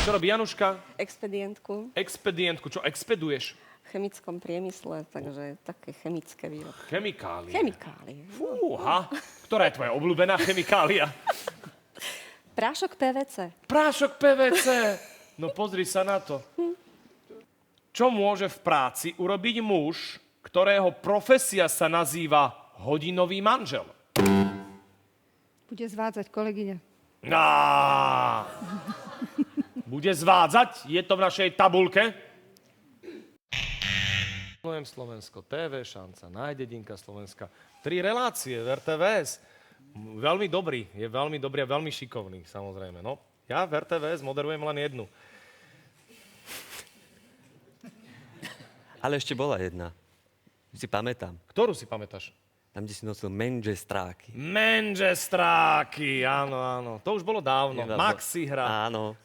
Čo robí Januška? Expedientku Expedientku. Čo expeduješ? v chemickom priemysle, takže také chemické výrobky. Chemikálie. Chemikálie. Fúha. Ktorá je tvoja obľúbená chemikália? Prášok PVC. Prášok PVC. No pozri sa na to. Čo môže v práci urobiť muž, ktorého profesia sa nazýva hodinový manžel? Bude zvádzať kolegyňa. Bude zvádzať? Je to v našej tabulke? Slovensko TV, šanca, Najdedinka Slovenska. 3 relácie v RTVS. Veľmi dobrý, je veľmi dobrý a veľmi šikovný, samozrejme. No, ja v RTVS moderujem len jednu. Ale ešte bola jedna. Si pamätám. Ktorú si pamätáš? Tam, kde si nosil manžestráky. Manžestráky, áno, áno. To už bolo dávno. Nedávno. Maxi hra. Áno.